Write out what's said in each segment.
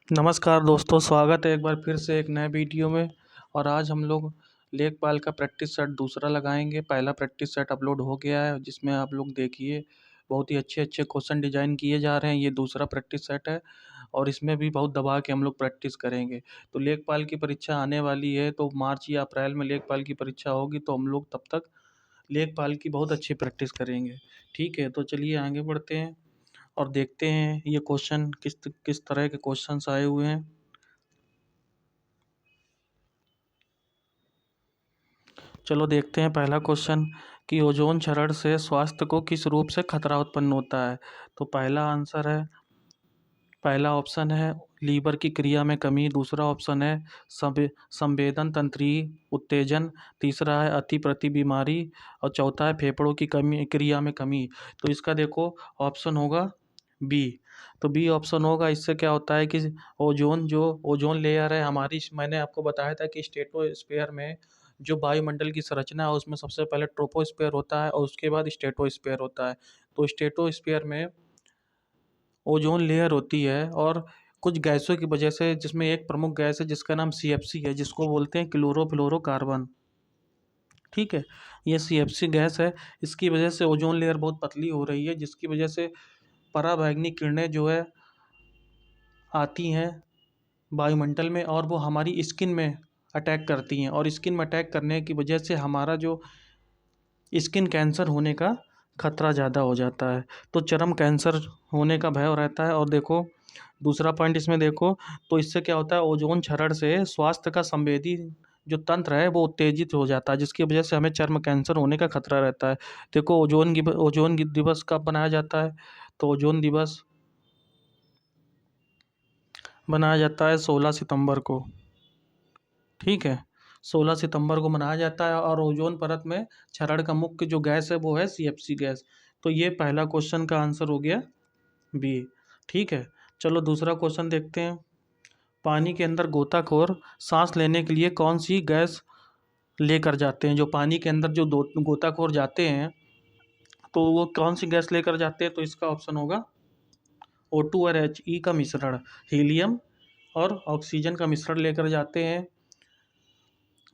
नमस्कार दोस्तों, स्वागत है एक बार फिर से एक नए वीडियो में। और आज हम लोग लेखपाल का प्रैक्टिस सेट दूसरा लगाएंगे। पहला प्रैक्टिस सेट अपलोड हो गया है, जिसमें आप लोग देखिए बहुत ही अच्छे अच्छे क्वेश्चन डिजाइन किए जा रहे हैं। ये दूसरा प्रैक्टिस सेट है और इसमें भी बहुत दबा के हम लोग प्रैक्टिस करेंगे। तो लेखपाल की परीक्षा आने वाली है, तो मार्च या अप्रैल में लेखपाल की परीक्षा होगी, तो हम लोग तब तक लेखपाल की बहुत अच्छी प्रैक्टिस करेंगे। ठीक है, तो चलिए आगे बढ़ते हैं और देखते हैं ये क्वेश्चन किस किस तरह के क्वेश्चंस आए हुए हैं। चलो देखते हैं पहला क्वेश्चन कि ओजोन क्षरण से स्वास्थ्य को किस रूप से खतरा उत्पन्न होता है। तो पहला ऑप्शन है लीवर की क्रिया में कमी। दूसरा ऑप्शन है संवेदन तंत्रीय उत्तेजन। तीसरा है अति प्रति बीमारी। और चौथा है फेफड़ों की कमी क्रिया में कमी। तो इसका देखो ऑप्शन होगा बी। तो बी ऑप्शन होगा। इससे क्या होता है कि ओजोन लेयर है हमारी, मैंने आपको बताया था कि स्ट्रेटोस्फीयर में जो वायुमंडल की संरचना है उसमें सबसे पहले ट्रोपोस्फीयर होता है और उसके बाद स्ट्रेटोस्फीयर होता है। तो स्ट्रेटोस्फीयर में ओजोन लेयर होती है और कुछ गैसों की वजह से, जिसमें एक प्रमुख गैस है जिसका नाम सीएफसी है, जिसको बोलते हैं क्लोरोफ्लोरोकार्बन। ठीक है, ये सीएफसी गैस है। इसकी वजह से ओजोन लेयर बहुत पतली हो रही है, जिसकी वजह से पराबैंगनी किरणें जो है आती हैं वायुमंडल में और वो हमारी स्किन में अटैक करती हैं। और स्किन में अटैक करने की वजह से हमारा जो स्किन कैंसर होने का खतरा ज़्यादा हो जाता है। तो चर्म कैंसर होने का भय रहता है। और देखो दूसरा पॉइंट इसमें देखो, तो इससे क्या होता है, ओजोन क्षरण से स्वास्थ्य का संवेदी जो तंत्र है वो उत्तेजित हो जाता है, जिसकी वजह से हमें चर्म कैंसर होने का खतरा रहता है। देखो दिवस कब मनाया जाता है। तो ओजोन दिवस मनाया जाता है 16 सितंबर को। ठीक है, 16 सितंबर को मनाया जाता है। और ओजोन परत में क्षरण का मुख्य जो गैस है वो है सीएफसी गैस। तो ये पहला क्वेश्चन का आंसर हो गया बी। ठीक है, चलो दूसरा क्वेश्चन देखते हैं। पानी के अंदर गोताखोर सांस लेने के लिए कौन सी गैस लेकर जाते हैं। जो पानी के अंदर जो दो गोताखोर जाते हैं तो वो कौन सी गैस लेकर जाते हैं। तो इसका ऑप्शन होगा O2 और He का मिश्रण, हीलियम और ऑक्सीजन का मिश्रण लेकर जाते हैं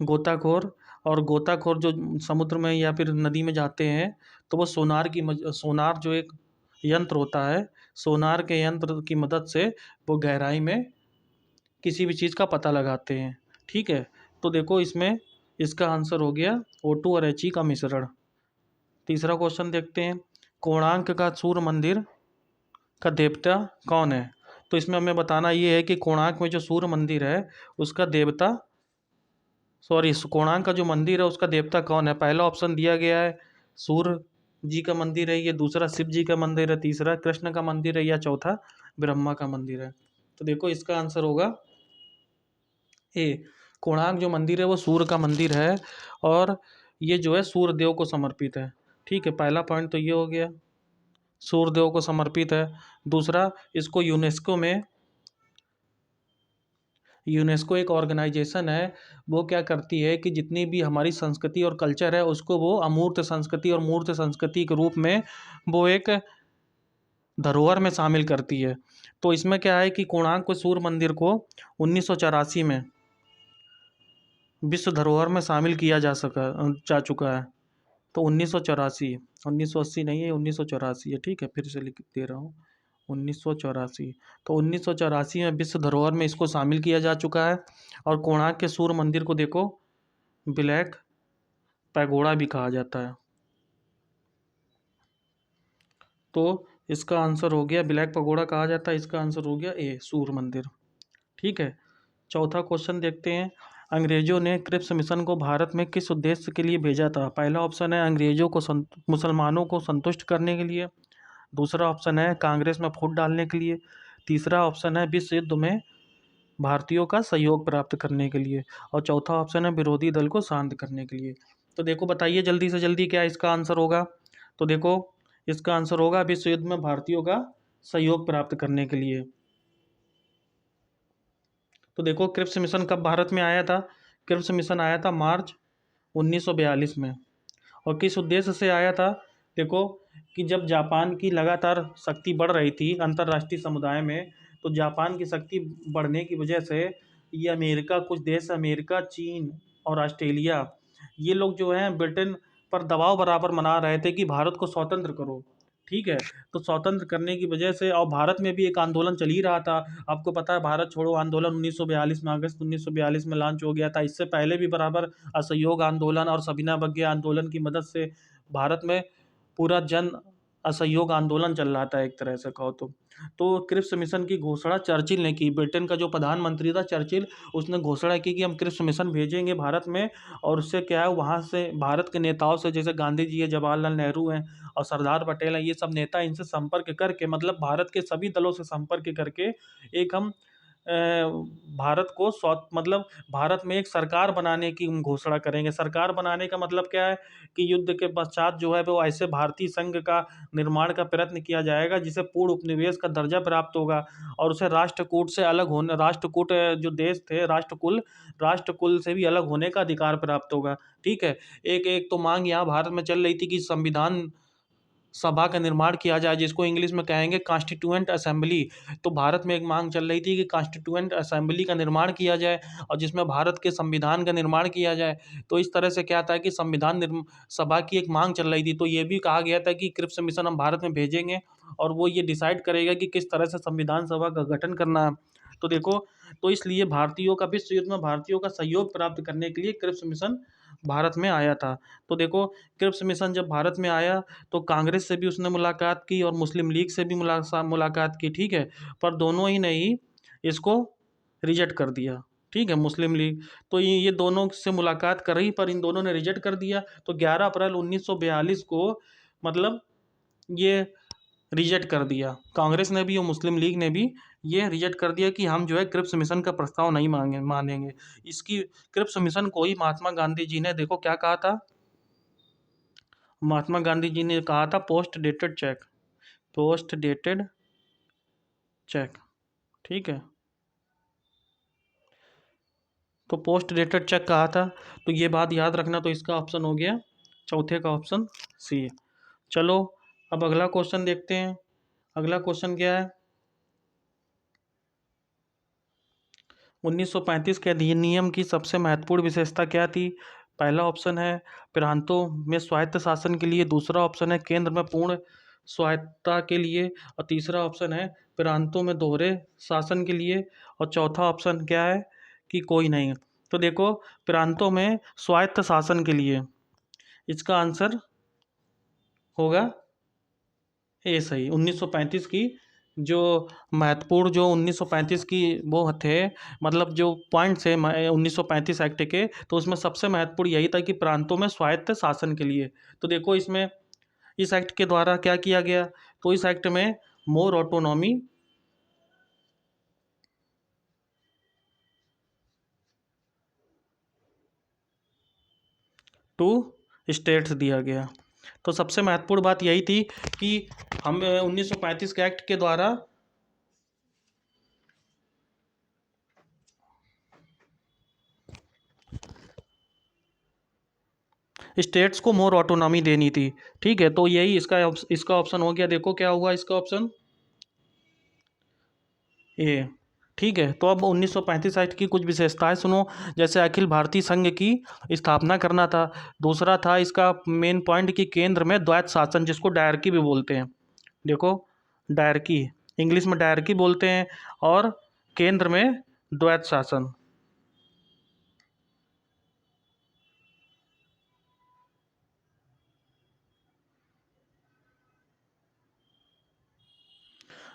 गोताखोर। और गोताखोर जो समुद्र में या फिर नदी में जाते हैं तो वो सोनार जो एक यंत्र होता है, सोनार के यंत्र की मदद से वो गहराई में किसी भी चीज़ का पता लगाते हैं। ठीक है, तो देखो इसमें इसका आंसर हो गया O2 और He का मिश्रण। तीसरा क्वेश्चन देखते हैं। कोणार्क का सूर्य मंदिर का देवता कौन है। तो इसमें हमें बताना ये है कि कोणार्क में जो सूर्य मंदिर है उसका देवता, सॉरी, कोणार्क का जो मंदिर है उसका देवता कौन है। पहला ऑप्शन दिया गया है सूर्य जी का मंदिर है, ये दूसरा शिव जी का मंदिर है, तीसरा कृष्ण का मंदिर है, या चौथा ब्रह्मा का मंदिर है। तो देखो इसका आंसर होगा ए। कोणार्क जो मंदिर है वो सूर्य का मंदिर है और ये जो है सूर्य देव को समर्पित है। ठीक है, पहला पॉइंट तो ये हो गया, सूर्य देव को समर्पित है। दूसरा, इसको यूनेस्को एक ऑर्गेनाइजेशन है, वो क्या करती है कि जितनी भी हमारी संस्कृति और कल्चर है उसको वो अमूर्त संस्कृति और मूर्त संस्कृति के रूप में वो एक धरोहर में शामिल करती है। तो इसमें क्या है कि कोणार्क को सूर्य मंदिर को 1984 में विश्व धरोहर में शामिल किया जा चुका है। तो 1984, 1980 नहीं है, 1984 है। ठीक है, फिर से लिख दे रहा हूँ 1984। तो 1984 में विश्व धरोहर में इसको शामिल किया जा चुका है। और कोणार्क के सूर्य मंदिर को देखो ब्लैक पैगोडा भी कहा जाता है। तो इसका आंसर हो गया, ब्लैक पैगोडा कहा जाता है, इसका आंसर हो गया ए, सूर्य मंदिर। ठीक है, चौथा क्वेश्चन देखते हैं। अंग्रेजों ने क्रिप्स मिशन को भारत में किस उद्देश्य के लिए भेजा था। पहला ऑप्शन है अंग्रेजों को मुसलमानों को संतुष्ट करने के लिए। दूसरा ऑप्शन है कांग्रेस में फूट डालने के लिए। तीसरा ऑप्शन है विश्व युद्ध में भारतीयों का सहयोग प्राप्त करने के लिए। और चौथा ऑप्शन है विरोधी दल को शांत करने के लिए। तो देखो बताइए जल्दी से जल्दी क्या इसका आंसर होगा। तो देखो इसका आंसर होगा विश्व युद्ध में भारतीयों का सहयोग प्राप्त करने के लिए। तो देखो क्रिप्स मिशन कब भारत में आया था। क्रिप्स मिशन आया था मार्च 1942 में। और किस उद्देश्य से आया था। देखो कि जब जापान की लगातार शक्ति बढ़ रही थी अंतर्राष्ट्रीय समुदाय में, तो जापान की शक्ति बढ़ने की वजह से ये अमेरिका, कुछ देश अमेरिका, चीन और ऑस्ट्रेलिया, ये लोग जो हैं ब्रिटेन पर दबाव बराबर बना रहे थे कि भारत को स्वतंत्र करो। ठीक है, तो स्वतंत्र करने की वजह से, और भारत में भी एक आंदोलन चल ही रहा था। आपको पता है भारत छोड़ो आंदोलन 1942 में, अगस्त 1942 में लॉन्च हो गया था। इससे पहले भी बराबर असहयोग आंदोलन और सविनय अवज्ञा आंदोलन की मदद से भारत में पूरा जन असहयोग आंदोलन चल रहा था, एक तरह से कहो तो क्रिप्स मिशन की घोषणा चर्चिल ने की। ब्रिटेन का जो प्रधानमंत्री था चर्चिल, उसने घोषणा की कि हम क्रिप्स मिशन भेजेंगे भारत में। और उससे क्या है, वहाँ से भारत के नेताओं से, जैसे गांधी जी है, जवाहरलाल नेहरू हैं और सरदार पटेल हैं, ये सब नेता, इनसे संपर्क करके, मतलब भारत के सभी दलों से संपर्क करके एक हम भारत को मतलब भारत में एक सरकार बनाने की हम घोषणा करेंगे। सरकार बनाने का मतलब क्या है कि युद्ध के पश्चात जो है वो ऐसे भारतीय संघ का निर्माण का प्रयत्न किया जाएगा जिसे पूर्ण उपनिवेश का दर्जा प्राप्त होगा, और उसे राष्ट्रकूट से अलग होने, राष्ट्रकूट जो देश थे, राष्ट्रकुल से भी अलग होने का अधिकार प्राप्त होगा। ठीक है, एक एक तो मांग यहाँ भारत में चल रही थी कि संविधान सभा का निर्माण किया जाए, जिसको इंग्लिश में कहेंगे कॉन्स्टिट्यूएंट असेंबली। तो भारत में एक मांग चल रही थी कि कॉन्स्टिट्यूएंट असेंबली का निर्माण किया जाए और जिसमें भारत के संविधान का निर्माण किया जाए। तो इस तरह से क्या था कि सभा की एक मांग चल रही थी। तो ये भी कहा गया था कि क्रिप्स मिशन हम भारत में भेजेंगे और वो ये डिसाइड करेगा कि किस तरह से संविधान सभा का गठन करना है। तो देखो, तो इसलिए भारतीयों का, विश्व युद्ध में भारतीयों का सहयोग प्राप्त करने के लिए क्रिप्स मिशन भारत में आया था। तो देखो, क्रिप्स मिशन जब भारत में आया तो कांग्रेस से भी उसने मुलाकात की और मुस्लिम लीग से भी मुलाकात की। ठीक है, पर दोनों ही ने ही इसको रिजेक्ट कर दिया। ठीक है, मुस्लिम लीग तो ये दोनों से मुलाकात कर रही, पर इन दोनों ने रिजेक्ट कर दिया। तो 11 अप्रैल 1942 को, मतलब ये रिजेक्ट कर दिया, कांग्रेस ने भी और मुस्लिम लीग ने भी ये रिजेक्ट कर दिया कि हम जो है क्रिप्स मिशन का प्रस्ताव नहीं मानेंगे। इसकी क्रिप्स मिशन को ही महात्मा गांधी जी ने, देखो क्या कहा था, महात्मा गांधी जी ने कहा था post dated cheque, post dated cheque. ठीक है, तो पोस्ट डेटेड चेक कहा था, तो ये बात याद रखना। तो इसका ऑप्शन हो गया चौथे का ऑप्शन सी। चलो अब अगला क्वेश्चन देखते हैं। अगला क्वेश्चन क्या है, 1935 के अधिनियम की सबसे महत्वपूर्ण विशेषता क्या थी? पहला ऑप्शन है प्रांतों में स्वायत्त शासन के लिए, दूसरा ऑप्शन है केंद्र में पूर्ण स्वायत्तता के लिए, और तीसरा ऑप्शन है प्रांतों में दोहरे शासन के लिए, और चौथा ऑप्शन क्या है कि कोई नहीं। तो देखो, प्रांतों में स्वायत्त शासन के लिए इसका आंसर होगा ए सही। 1935 की जो महत्वपूर्ण, जो 1935 की वो थे, मतलब जो पॉइंट्स है 1935 एक्ट के, तो उसमें सबसे महत्वपूर्ण यही था कि प्रांतों में स्वायत्त शासन के लिए। तो देखो इसमें, इस एक्ट के द्वारा क्या किया गया, तो इस एक्ट में मोर ऑटोनॉमी टू स्टेट्स दिया गया। तो सबसे महत्वपूर्ण बात यही थी कि हम 1935 के एक्ट के द्वारा स्टेट्स को मोर ऑटोनॉमी देनी थी। ठीक है, तो यही इसका ऑप्शन हो गया। देखो क्या हुआ इसका ऑप्शन ए। ठीक है, तो अब 1935 एक्ट की कुछ विशेषताएं सुनो। जैसे अखिल भारतीय संघ की स्थापना करना था। दूसरा था इसका मेन पॉइंट कि केंद्र में द्वैत शासन, जिसको डायरकी भी बोलते हैं। देखो, डायरकी, इंग्लिश में डायरकी बोलते हैं, और केंद्र में द्वैत शासन।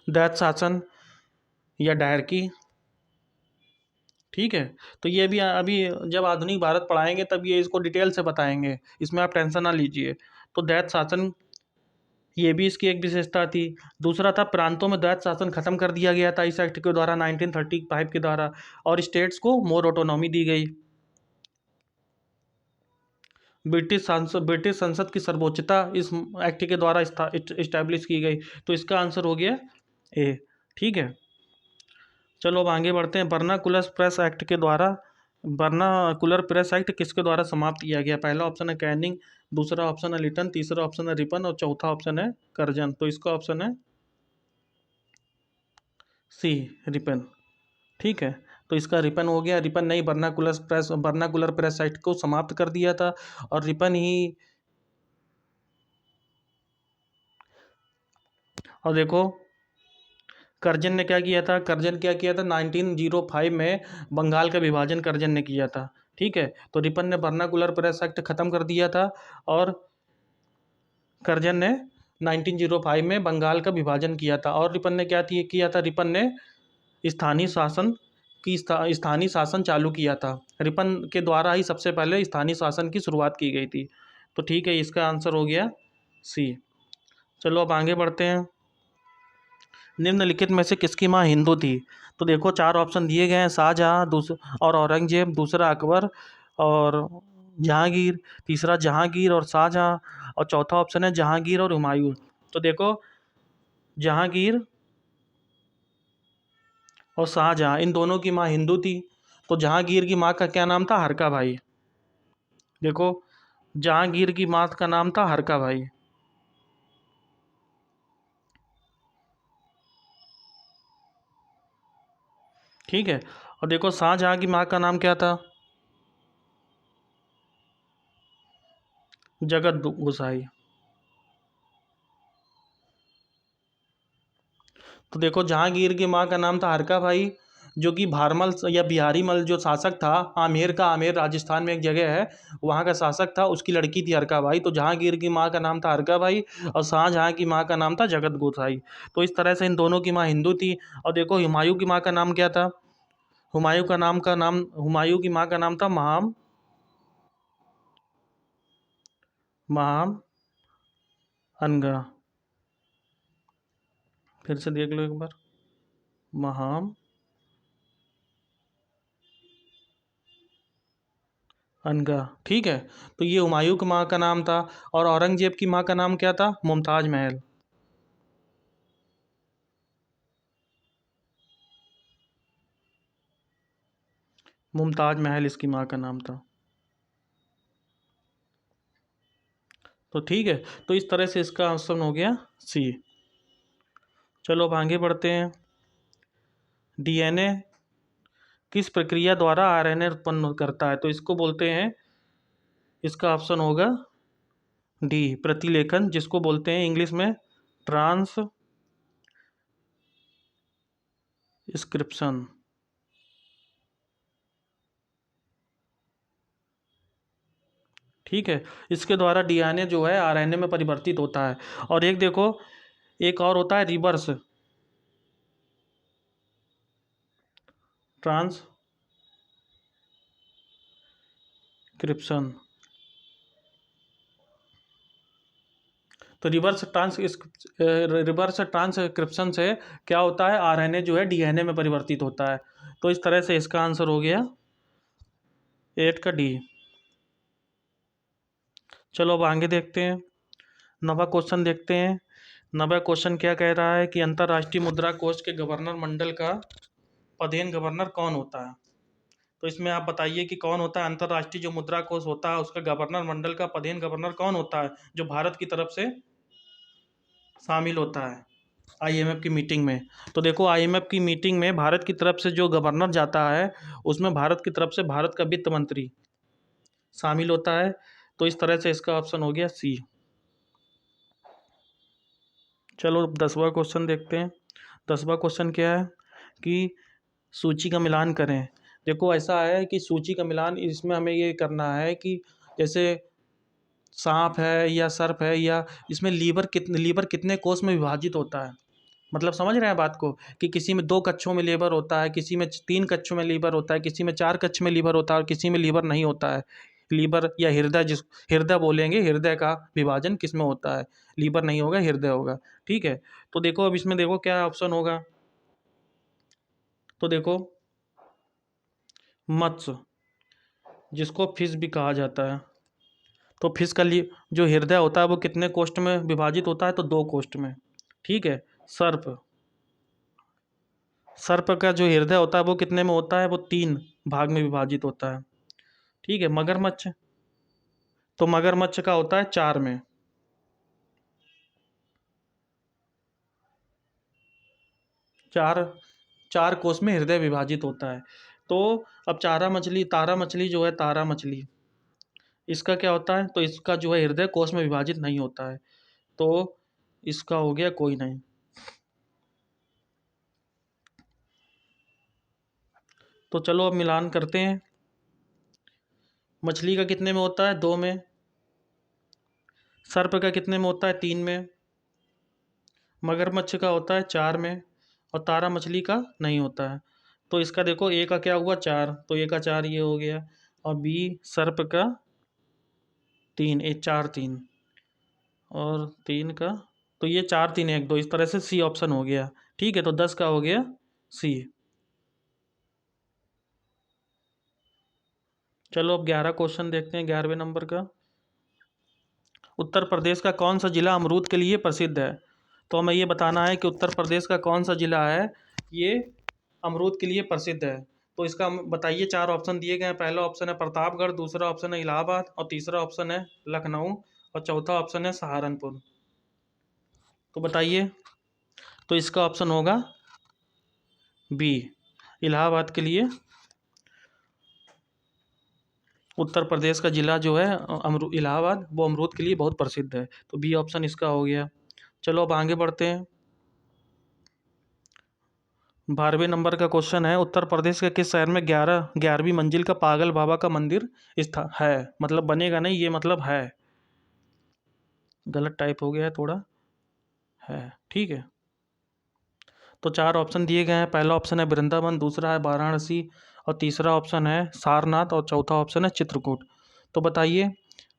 द्वैत शासन या डायरकी। ठीक है, तो ये भी अभी जब आधुनिक भारत पढ़ाएंगे तब ये इसको डिटेल से बताएंगे, इसमें आप टेंशन ना लीजिए। तो दैत शासन, ये भी इसकी एक विशेषता थी। दूसरा था प्रांतों में दैत शासन खत्म कर दिया गया था इस एक्ट के द्वारा, 1935 के द्वारा, और स्टेट्स को मोर ऑटोनॉमी दी गई। ब्रिटिश संसद की सर्वोच्चता इस एक्ट के द्वारा इस्टेब्लिश की गई। तो इसका आंसर हो गया ए। ठीक है, चलो अब आगे बढ़ते हैं। वर्नाकुलर प्रेस एक्ट के द्वारा, वर्नाकुलर प्रेस एक्ट किसके द्वारा समाप्त किया गया? पहला ऑप्शन है कैनिंग, दूसरा ऑप्शन है लिटन, तीसरा ऑप्शन है रिपन, और चौथा ऑप्शन है कर्जन। तो इसका ऑप्शन है सी रिपन। ठीक है, तो इसका रिपन हो गया। रिपन ने वर्नाकुलर प्रेस एक्ट को समाप्त कर दिया था, और रिपन ही, और देखो कर्जन ने क्या किया था, 1905 में बंगाल का विभाजन कर्जन ने किया था। ठीक है, तो रिपन ने वर्नाकुलर प्रेस एक्ट खत्म कर दिया था, और कर्जन ने 1905 में बंगाल का विभाजन किया था। और रिपन ने किया था, रिपन ने स्थानीय शासन स्थानीय शासन चालू किया था। रिपन के द्वारा ही सबसे पहले स्थानीय शासन की शुरुआत की गई थी। तो ठीक है, इसका आंसर हो गया सी। चलो अब आगे बढ़ते हैं। निम्नलिखित में से किसकी माँ हिंदू थी? तो देखो चार ऑप्शन दिए गए हैं, शाहजहाँ, दूसरा और औरंगजेब, दूसरा अकबर और जहांगीर, तीसरा जहांगीर और शाहजहाँ, और चौथा ऑप्शन है जहांगीर और हुमायूं। तो देखो जहांगीर और शाहजहाँ, इन दोनों की माँ हिंदू थी। तो जहांगीर की माँ का क्या नाम था? हरका भाई। देखो जहांगीर की माँ का नाम था हरका भाई। ठीक है, और देखो शाहजहाँ की माँ का नाम क्या था? जगत गोसाई। तो देखो जहांगीर की माँ का नाम था हरका भाई, जो कि भारमल या बिहारी मल जो शासक था, आमेर राजस्थान में एक जगह है, वहाँ का शासक था, उसकी लड़की थी हरका भाई। तो जहांगीर की माँ का नाम था हरका भाई, और शाहजहाँ की माँ का नाम था जगत गोसाई। तो इस तरह से इन दोनों की माँ हिंदू थी। और देखो हुमायूं की माँ का नाम क्या था? हुमायूं की माँ का नाम था महाम अनगा। फिर से देख लो एक बार, महाम अनगा। ठीक है, तो ये हुमायूं की माँ का नाम था। और औरंगजेब की माँ का नाम क्या था? मुमताज महल। मुमताज महल इसकी माँ का नाम था। तो ठीक है, तो इस तरह से इसका ऑप्शन हो गया सी। चलो अब आगे बढ़ते हैं। डीएनए किस प्रक्रिया द्वारा आरएनए उत्पन्न करता है? तो इसको बोलते हैं, इसका ऑप्शन होगा डी प्रतिलेखन, जिसको बोलते हैं इंग्लिश में ट्रांसक्रिप्शन। ठीक है, इसके द्वारा डीएनए जो है आरएनए में परिवर्तित होता है। और एक देखो, एक और होता है रिवर्स ट्रांसक्रिप्शन। तो रिवर्स ट्रांसक्रिप्शन से क्या होता है? आरएनए जो है डीएनए में परिवर्तित होता है। तो इस तरह से इसका आंसर हो गया 8 का डी। चलो अब आगे देखते हैं, नवा क्वेश्चन देखते हैं। नवा क्वेश्चन क्या कह रहा है कि अंतर्राष्ट्रीय मुद्रा कोष के गवर्नर मंडल का पदेन गवर्नर कौन होता है? तो इसमें आप बताइए कि कौन होता है अंतर्राष्ट्रीय जो मुद्रा कोष होता है, उसका गवर्नर मंडल का पदेन गवर्नर कौन होता है, जो भारत की तरफ से शामिल होता है आईएमएफ की मीटिंग में? तो देखो आईएमएफ की मीटिंग में भारत की तरफ से जो गवर्नर जाता है, उसमें भारत की तरफ से भारत का वित्त मंत्री शामिल होता है। तो इस तरह से इसका ऑप्शन हो गया सी। चलो 10वां क्वेश्चन देखते हैं। 10वां क्वेश्चन क्या है कि सूची का मिलान करें। देखो ऐसा है कि सूची का मिलान, इसमें हमें ये करना है कि जैसे सांप है या सर्प है, या इसमें लीवर कितने कोष में विभाजित होता है। मतलब समझ रहे हैं बात को, कि किसी में 2 कक्षों में लीवर होता है, किसी में 3 कक्षों में लीवर होता है, किसी में 4 कक्ष में लीवर होता है, और किसी में लीवर नहीं होता है। लीवर या हृदय, जिस हृदय बोलेंगे, हृदय का विभाजन किस में होता है? लीवर नहीं होगा, हृदय होगा। ठीक है, तो देखो अब इसमें देखो क्या ऑप्शन होगा। तो देखो मत्स्य, जिसको फिश भी कहा जाता है, तो फिश का जो हृदय होता है वो कितने कोष्ठ में विभाजित होता है? तो 2 कोष्ठ में। ठीक है, सर्प सर्प का जो हृदय होता है वो कितने में होता है? वो 3 भाग में विभाजित होता है। ठीक है, मगरमच्छ, तो मगरमच्छ का होता है 4 में। 4 4 कोष में हृदय विभाजित होता है। तो अब तारा मछली जो है, तारा मछली, इसका क्या होता है? तो इसका जो है हृदय कोष में विभाजित नहीं होता है। तो इसका हो गया कोई नहीं। तो चलो अब मिलान करते हैं। मछली का कितने में होता है? 2 में। सर्प का कितने में होता है? 3 में। मगरमच्छ का होता है 4 में। और तारा मछली का नहीं होता है। तो इसका देखो, ए का क्या हुआ? 4, तो ए का 4 ये हो गया। और बी सर्प का 3, 1 4 3, और 3 का, तो ये 4 3 1 2, इस तरह से सी ऑप्शन हो गया। ठीक है, तो 10 का हो गया सी। चलो अब 11 क्वेश्चन देखते हैं, 11वें नंबर का। उत्तर प्रदेश का कौन सा जिला अमरूद के लिए प्रसिद्ध है? तो हमें ये बताना है कि उत्तर प्रदेश का कौन सा जिला है ये अमरूद के लिए प्रसिद्ध है। तो इसका हम बताइए। 4 ऑप्शन दिए गए हैं। पहला ऑप्शन है प्रतापगढ़, दूसरा ऑप्शन है इलाहाबाद, और तीसरा ऑप्शन है लखनऊ, और चौथा ऑप्शन है सहारनपुर। तो बताइए। तो इसका ऑप्शन होगा बी, इलाहाबाद के लिए। उत्तर प्रदेश का जिला जो है इलाहाबाद, वो अमरूद के लिए बहुत प्रसिद्ध है। तो बी ऑप्शन इसका हो गया। चलो अब आगे बढ़ते हैं। 12वें नंबर का क्वेश्चन है, उत्तर प्रदेश के किस शहर में 11वीं मंजिल का पागल बाबा का मंदिर है? मतलब बनेगा नहीं, ये मतलब है। गलत टाइप हो गया है थोड़ा, है। ठीक है, तो 4 ऑप्शन दिए गए हैं। पहला ऑप्शन है वृंदावन, दूसरा है वाराणसी, और तीसरा ऑप्शन है सारनाथ, और चौथा ऑप्शन है चित्रकूट। तो बताइए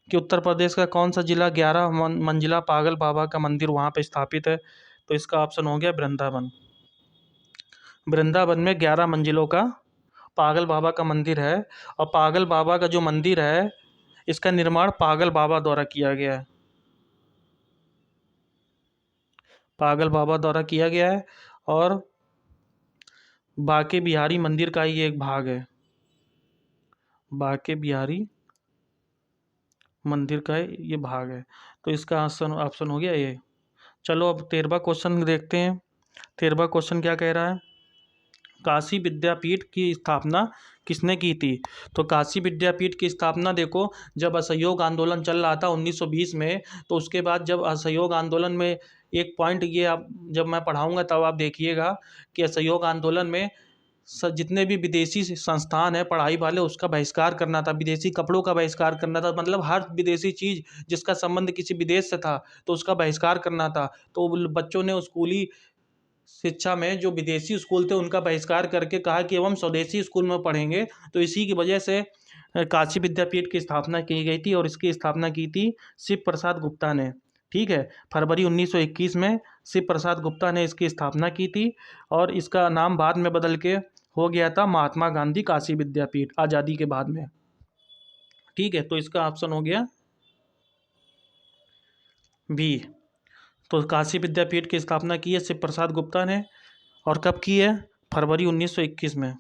कि उत्तर प्रदेश का कौन सा जिला 11 मंजिला पागल बाबा का मंदिर वहाँ पे स्थापित है? तो इसका ऑप्शन हो गया वृंदावन। वृंदावन में 11 मंजिलों का पागल बाबा का मंदिर है। और पागल बाबा का जो मंदिर है, इसका निर्माण पागल बाबा द्वारा किया गया है। पागल बाबा द्वारा किया गया है, और बांके बिहारी मंदिर का ही एक भाग है। बांके बिहारी मंदिर का ये भाग है। तो इसका ऑप्शन ऑप्शन हो गया ए। चलो अब 13वां क्वेश्चन देखते हैं। 13वां क्वेश्चन क्या कह रहा है? काशी विद्यापीठ की स्थापना किसने की थी? तो काशी विद्यापीठ की स्थापना देखो, जब असहयोग आंदोलन चल रहा था 1920 में, तो उसके बाद जब असहयोग आंदोलन में एक पॉइंट ये आप जब मैं पढ़ाऊंगा तब आप देखिएगा कि असहयोग आंदोलन में जितने भी विदेशी संस्थान है पढ़ाई वाले, उसका बहिष्कार करना था। विदेशी कपड़ों का बहिष्कार करना था, मतलब हर विदेशी चीज़ जिसका संबंध किसी विदेश से था तो उसका बहिष्कार करना था। तो बच्चों ने स्कूली शिक्षा में जो विदेशी स्कूल थे उनका बहिष्कार करके कहा कि अब हम स्वदेशी स्कूल में पढ़ेंगे। तो इसी की वजह से काशी विद्यापीठ की स्थापना की गई थी, और इसकी स्थापना की थी शिव प्रसाद गुप्ता ने। ठीक है, फरवरी 1921 में शिव प्रसाद गुप्ता ने इसकी स्थापना की थी, और इसका नाम बाद में बदल के हो गया था महात्मा गांधी काशी विद्यापीठ, आज़ादी के बाद में। ठीक है, तो इसका ऑप्शन हो गया बी। तो काशी विद्यापीठ की स्थापना की है शिव प्रसाद गुप्ता ने, और कब की है? फरवरी 1921 में।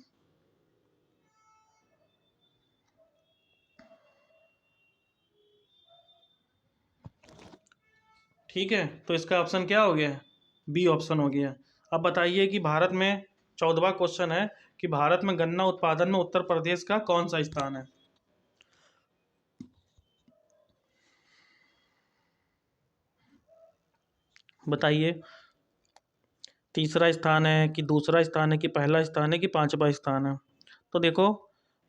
ठीक है, तो इसका ऑप्शन क्या हो गया? बी ऑप्शन हो गया। अब बताइए कि भारत में 14वां क्वेश्चन है कि भारत में गन्ना उत्पादन में उत्तर प्रदेश का कौन सा स्थान है? बताइए। तीसरा स्थान है कि दूसरा स्थान है कि पहला स्थान है कि पांचवा स्थान है? तो देखो,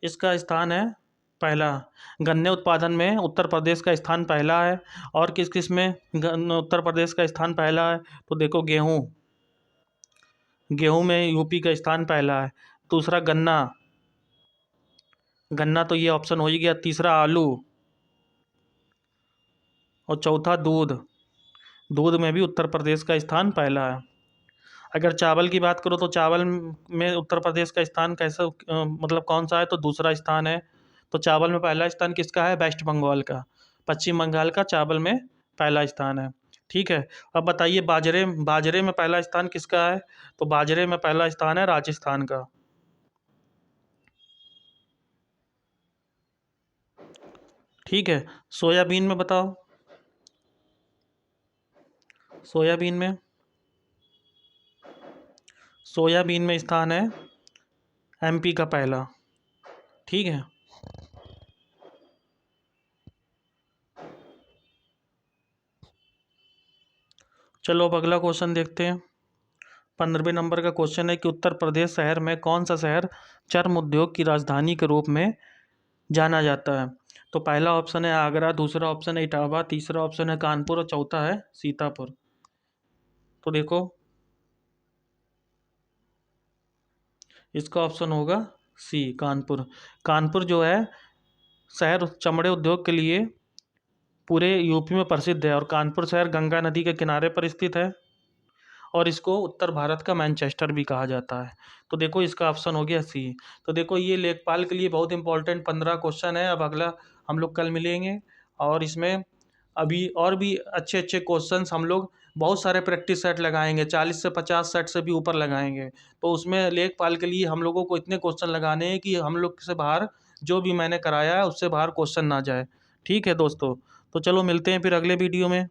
इसका स्थान है पहला। गन्ने उत्पादन में उत्तर प्रदेश का स्थान पहला है। और किस किस में उत्तर प्रदेश का स्थान पहला है? तो देखो, गेहूँ, गेहूँ में यूपी का स्थान पहला है। दूसरा गन्ना, गन्ना तो ये ऑप्शन हो ही गया। तीसरा आलू, और चौथा दूध, दूध में भी उत्तर प्रदेश का स्थान पहला है। अगर चावल की बात करो तो चावल में उत्तर प्रदेश का स्थान कैसा मतलब कौन सा है? तो दूसरा स्थान है। तो चावल में पहला स्थान किसका है? वेस्ट बंगाल का, पश्चिम बंगाल का चावल में पहला स्थान है। ठीक है, अब बताइए बाजरे, बाजरे में पहला स्थान किसका है? तो बाजरे में पहला स्थान है राजस्थान का। ठीक है, सोयाबीन में बताओ। सोयाबीन में सोयाबीन में स्थान है MP का पहला। ठीक है। चलो अब अगला क्वेश्चन देखते हैं। 15वें नंबर का क्वेश्चन है कि उत्तर प्रदेश शहर में कौन सा शहर चर्म उद्योग की राजधानी के रूप में जाना जाता है? तो पहला ऑप्शन है आगरा, दूसरा ऑप्शन है इटावा, तीसरा ऑप्शन है कानपुर और चौथा है सीतापुर। तो देखो इसका ऑप्शन होगा सी, कानपुर। कानपुर जो है शहर चमड़े उद्योग के लिए पूरे यूपी में प्रसिद्ध है और कानपुर शहर गंगा नदी के किनारे पर स्थित है और इसको उत्तर भारत का मैनचेस्टर भी कहा जाता है। तो देखो इसका ऑप्शन हो गया सी। तो देखो ये लेखपाल के लिए बहुत इंपॉर्टेंट 15 क्वेश्चन है। अब अगला हम लोग कल मिलेंगे और इसमें अभी और भी अच्छे अच्छे क्वेश्चंस हम लोग बहुत सारे प्रैक्टिस सेट लगाएंगे, 40 से 50 सेट से भी ऊपर लगाएंगे। तो उसमें लेखपाल के लिए हम लोगों को इतने क्वेश्चन लगाने हैं कि हम लोग से बाहर जो भी मैंने कराया है उससे बाहर क्वेश्चन ना जाए। ठीक है दोस्तों, तो चलो मिलते हैं फिर अगले वीडियो में।